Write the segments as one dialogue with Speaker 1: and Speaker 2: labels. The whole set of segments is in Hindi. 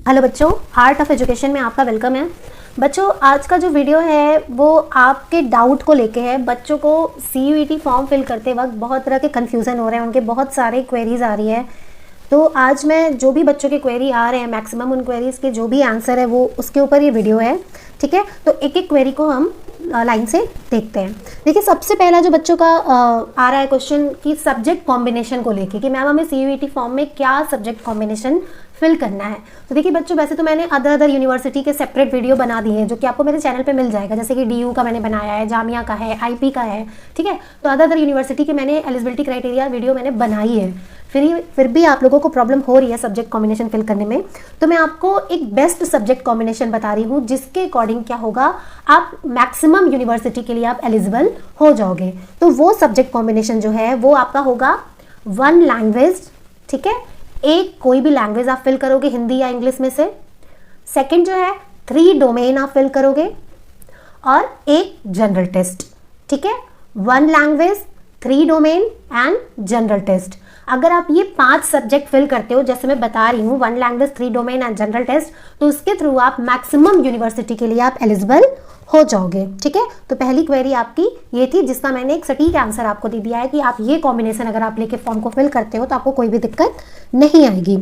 Speaker 1: हेलो बच्चों, आर्ट ऑफ एजुकेशन में आपका वेलकम है। बच्चों, आज का जो वीडियो है वो आपके डाउट को लेके है। बच्चों को CUET फॉर्म फिल करते वक्त बहुत तरह के कन्फ्यूज़न हो रहे हैं, उनके बहुत सारे क्वेरीज आ रही है। तो आज मैं जो भी बच्चों के क्वेरी आ रहे हैं, मैक्सिमम उन क्वेरीज के जो भी आंसर है वो उसके ऊपर ये वीडियो है, ठीक है। तो एक एक क्वेरी को हम लाइन से देखते हैं। देखिए, सबसे पहला जो बच्चों का आ रहा है क्वेश्चन कि सब्जेक्ट कॉम्बिनेशन को लेके कि मैम हमें CUET फॉर्म में क्या सब्जेक्ट कॉम्बिनेशन फिल करना है। तो देखिए बच्चों, वैसे तो मैंने अदर यूनिवर्सिटी के सेपरेट वीडियो बना दिए हैं जो कि आपको मेरे चैनल पे मिल जाएगा, जैसे कि DU का मैंने बनाया है, जामिया का है, IP का है, ठीक है। तो अदर यूनिवर्सिटी के मैंने एलिजिबिलिटी क्राइटेरिया वीडियो मैंने बनाई है। फिर भी आप लोगों को प्रॉब्लम हो रही है सब्जेक्ट कॉम्बिनेशन फिल करने में, तो मैं आपको एक बेस्ट सब्जेक्ट कॉम्बिनेशन बता रही हूँ जिसके अकॉर्डिंग क्या होगा, आप मैक्सिमम यूनिवर्सिटी के लिए आप एलिजिबल हो जाओगे। तो वो सब्जेक्ट कॉम्बिनेशन जो है वो आपका होगा 1 लैंग्वेज, ठीक है। एक कोई भी लैंग्वेज आप फिल करोगे, हिंदी या इंग्लिश में से। सेकंड जो है 3 डोमेन आप फिल करोगे और एक जनरल टेस्ट, ठीक है। 1 language, 3 domain and general test. अगर आप ये 5 सब्जेक्ट फिल करते हो, जैसे मैं बता रही हूँ 1 language, 3 domain and general test, तो उसके थ्रू आप मैक्सिमम यूनिवर्सिटी के लिए आप एलिजिबल हो जाओगे, ठीक है। तो पहली क्वेरी आपकी ये थी जिसका मैंने एक सटीक आंसर आपको दे दिया है कि आप ये कॉम्बिनेशन अगर आप लेके फॉर्म को फिल करते हो तो आपको कोई भी दिक्कत नहीं आएगी।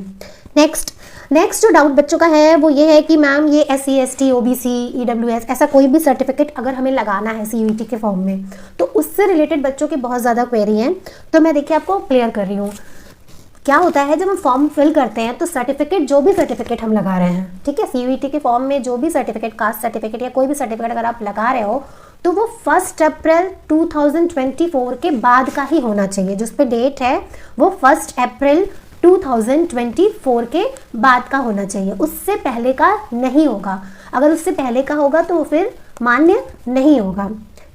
Speaker 1: नेक्स्ट जो डाउट बच्चों का है वो ये है कि मैम ये SC ST OBC EWS ऐसा कोई भी सर्टिफिकेट अगर हमें लगाना है CUET के फॉर्म में, तो उससे रिलेटेड बच्चों के बहुत ज़्यादा क्वेरी हैं। तो मैं देखिए आपको क्लियर कर रही हूँ। क्या होता है जब हम फॉर्म फिल करते हैं तो सर्टिफिकेट, जो भी सर्टिफिकेट हम लगा रहे हैं, ठीक है, CUET के फॉर्म में जो भी सर्टिफिकेट, कास्ट सर्टिफिकेट या कोई भी सर्टिफिकेट अगर आप लगा रहे हो तो वो 1 अप्रैल 2024 के बाद का ही होना चाहिए। जो उस पर डेट है वो 1 अप्रैल 2024 के बाद का होना चाहिए, उससे पहले का नहीं होगा। अगर उससे पहले का होगा तो फिर मान्य नहीं होगा,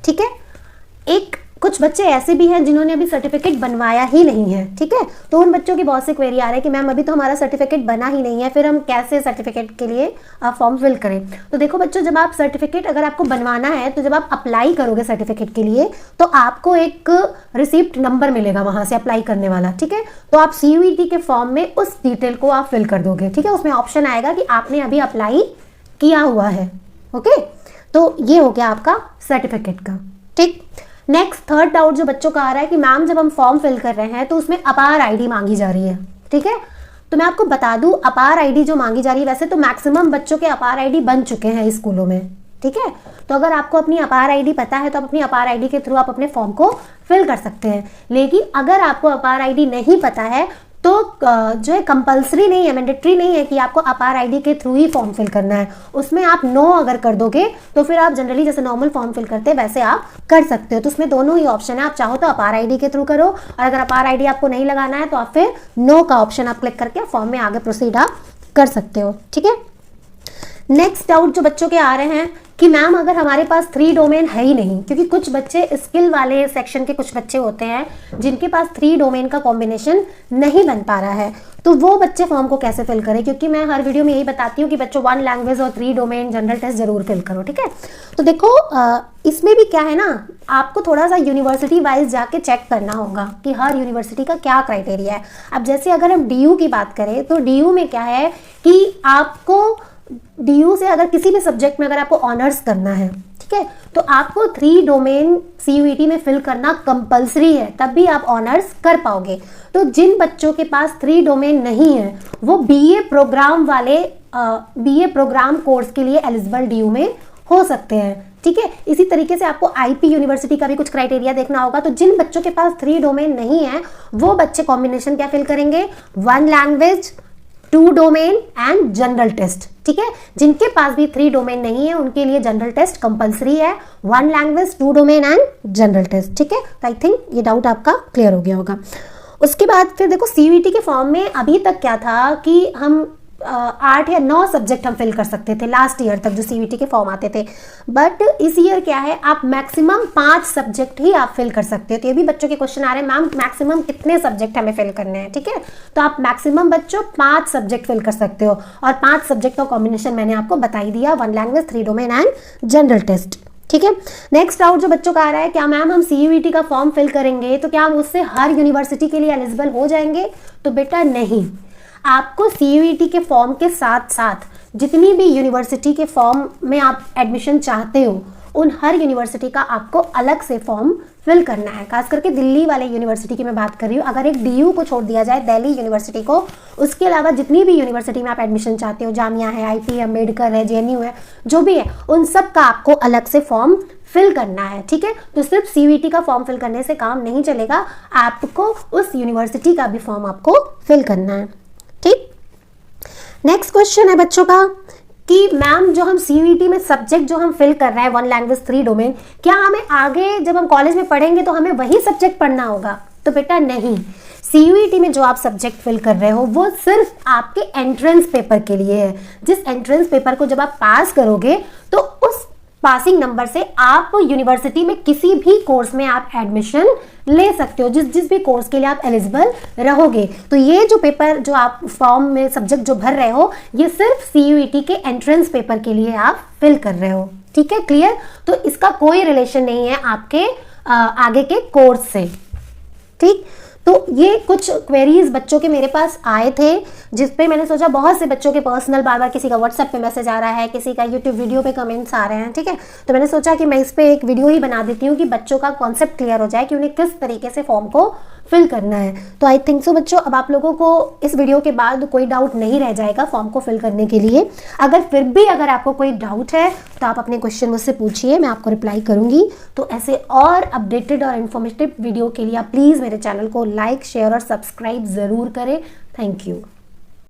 Speaker 1: ठीक है। एक कुछ बच्चे ऐसे भी हैं जिन्होंने अभी सर्टिफिकेट बनवाया ही नहीं है, ठीक है। तो उन बच्चों की बहुत से क्वेरी आ रहा है कि मैम अभी तो हमारा सर्टिफिकेट बना ही नहीं है, फिर हम कैसे सर्टिफिकेट के लिए फॉर्म फिल करें। तो देखो बच्चों, जब आप सर्टिफिकेट अगर आपको बनवाना है तो जब आप अप्लाई करोगे सर्टिफिकेट के लिए तो आपको एक रिसिप्ट नंबर मिलेगा वहां से अप्लाई करने वाला, ठीक है। तो आप CUET के फॉर्म में उस डिटेल को आप फिल कर दोगे, ठीक है। उसमें ऑप्शन आएगा कि आपने अभी अप्लाई किया हुआ है, ओके। तो ये हो गया आपका सर्टिफिकेट का, ठीक। नेक्स्ट थर्ड डाउट जो बच्चों का आ रहा है कि मैम जब हम फॉर्म फिल कर रहे हैं तो उसमें अपार ID मांगी जा रही है, ठीक है। तो मैं आपको बता दूं, अपार ID जो मांगी जा रही है, वैसे तो मैक्सिमम बच्चों के अपार ID बन चुके हैं स्कूलों में, ठीक है। तो अगर आपको अपनी अपार ID पता है तो आप अपनी अपार ID के थ्रू आप अपने फॉर्म को फिल कर सकते हैं। लेकिन अगर आपको अपार ID नहीं पता है तो जो है कंपलसरी नहीं है, मैंडेटरी नहीं है कि आपको अपार ID के थ्रू ही फॉर्म फिल करना है। उसमें आप नो अगर कर दोगे तो फिर आप जनरली जैसे नॉर्मल फॉर्म फिल करते हैं वैसे आप कर सकते हो। तो उसमें दोनों ही ऑप्शन है, आप चाहो तो अपार ID के थ्रू करो और अगर अपार ID आपको नहीं लगाना है तो आप फिर नो का ऑप्शन आप क्लिक करके फॉर्म में आगे प्रोसीड आप कर सकते हो, ठीक है। नेक्स्ट डाउट जो बच्चों के आ रहे हैं कि मैम अगर हमारे पास 3 डोमेन है ही नहीं, क्योंकि कुछ बच्चे स्किल वाले सेक्शन के कुछ बच्चे होते हैं जिनके पास 3 डोमेन का कॉम्बिनेशन नहीं बन पा रहा है, तो वो बच्चे फॉर्म को कैसे फिल करें। क्योंकि मैं हर वीडियो में यही बताती हूँ कि बच्चों 1 लैंग्वेज और 3 डोमेन जनरल टेस्ट जरूर फिल करो, ठीक है। तो देखो इसमें भी क्या है ना, आपको थोड़ा सा यूनिवर्सिटी वाइज जाके चेक करना होगा कि हर यूनिवर्सिटी का क्या क्राइटेरिया है। अब जैसे अगर हम DU की बात करें तो DU में क्या है कि आपको DU से अगर किसी भी सब्जेक्ट में अगर आपको ऑनर्स करना है, ठीक है, तो आपको 3 डोमेन CUET में फिल करना कंपलसरी है, तब भी आप ऑनर्स कर पाओगे। तो जिन बच्चों के पास 3 डोमेन नहीं है वो BA प्रोग्राम वाले BA प्रोग्राम कोर्स के लिए एलिजिबल DU में हो सकते हैं, ठीक है। इसी तरीके से आपको IP यूनिवर्सिटी का भी कुछ क्राइटेरिया देखना होगा। तो जिन बच्चों के पास 3 डोमेन नहीं है वो बच्चे कॉम्बिनेशन क्या फिल करेंगे, 1 language, 2 domain and general test, ठीक है। जिनके पास भी 3 डोमेन नहीं है उनके लिए जनरल टेस्ट कंपलसरी है, 1 language, 2 domain and general test, ठीक है। तो आई थिंक ये डाउट आपका क्लियर हो गया होगा। उसके बाद फिर देखो CUET के फॉर्म में अभी तक क्या था कि हम 8 या 9 सब्जेक्ट हम फिल कर सकते थे लास्ट ईयर तक जो CUET के फॉर्म आते थे, बट इस ईयर क्या है, आप मैक्सिमम 5 सब्जेक्ट ही आप फिल कर सकते हो। तो ये भी बच्चों के क्वेश्चन आ रहे हैं मैम मैक्सिमम कितने सब्जेक्ट हमें फिल करने हैं, ठीक है। तो आप मैक्सिमम बच्चों 5 सब्जेक्ट फिल कर सकते हो और 5 सब्जेक्ट का कॉम्बिनेशन मैंने आपको बता ही दिया, 1 language, 3 domain and general test, ठीक है। नेक्स्ट डाउट जो बच्चों का आ रहा है, क्या मैम हम CUET का फॉर्म फिल करेंगे तो क्या हम उससे हर यूनिवर्सिटी के लिए एलिजिबल हो जाएंगे। तो बेटा नहीं, आपको CUET के फॉर्म के साथ साथ जितनी भी यूनिवर्सिटी के फॉर्म में आप एडमिशन चाहते हो उन हर यूनिवर्सिटी का आपको अलग से फॉर्म फिल करना है। खास करके दिल्ली वाले यूनिवर्सिटी की मैं बात कर रही हूँ। अगर एक DU को छोड़ दिया जाए, दिल्ली यूनिवर्सिटी को, उसके अलावा जितनी भी यूनिवर्सिटी में आप एडमिशन चाहते हो, जामिया है, IIT, मेडिकल है, JNU है, जो भी है, उन सब का आपको अलग से फॉर्म फिल करना है। ठीक है, तो सिर्फ CUET का फॉर्म फिल करने से काम नहीं चलेगा, आपको उस यूनिवर्सिटी का भी फॉर्म आपको फिल करना है। ठीक, नेक्स्ट क्वेश्चन है बच्चों का कि मैम जो हम CUET में सब्जेक्ट जो हम फिल कर रहे हैं 1 लैंग्वेज 3 डोमेन, क्या हमें आगे जब हम कॉलेज में पढ़ेंगे तो हमें वही सब्जेक्ट पढ़ना होगा? तो बेटा नहीं, CUET में जो आप सब्जेक्ट फिल कर रहे हो वो सिर्फ आपके एंट्रेंस पेपर के लिए है। जिस एंट्रेंस पेपर को जब आप पास करोगे तो उस पासिंग नंबर से आप यूनिवर्सिटी में किसी भी कोर्स में आप एडमिशन ले सकते हो, जिस भी कोर्स के लिए आप एलिजिबल रहोगे। तो ये जो पेपर जो आप फॉर्म में सब्जेक्ट जो भर रहे हो, ये सिर्फ CUET के एंट्रेंस पेपर के लिए आप फिल कर रहे हो। ठीक है, क्लियर? तो इसका कोई रिलेशन नहीं है आपके आगे के कोर्स से। ठीक, तो ये कुछ क्वेरीज बच्चों के मेरे पास आए थे, जिस पे मैंने सोचा बहुत से बच्चों के पर्सनल बार बार किसी का व्हाट्सएप पे मैसेज आ रहा है, किसी का यूट्यूब वीडियो पे कमेंट्स आ रहे हैं। ठीक है, तो मैंने सोचा कि मैं इस पे एक वीडियो ही बना देती हूँ कि बच्चों का कॉन्सेप्ट क्लियर हो जाए कि उन्हें किस तरीके से फॉर्म को फिल करना है। तो आई थिंक सो बच्चों, अब आप लोगों को इस वीडियो के बाद कोई डाउट नहीं रह जाएगा फॉर्म को फिल करने के लिए। अगर फिर भी अगर आपको कोई डाउट है तो आप अपने क्वेश्चन मुझसे पूछिए, मैं आपको रिप्लाई करूंगी। तो ऐसे और अपडेटेड और इन्फॉर्मेटिव वीडियो के लिए आप प्लीज़ मेरे चैनल को लाइक, शेयर और सब्सक्राइब ज़रूर करें। Thank you.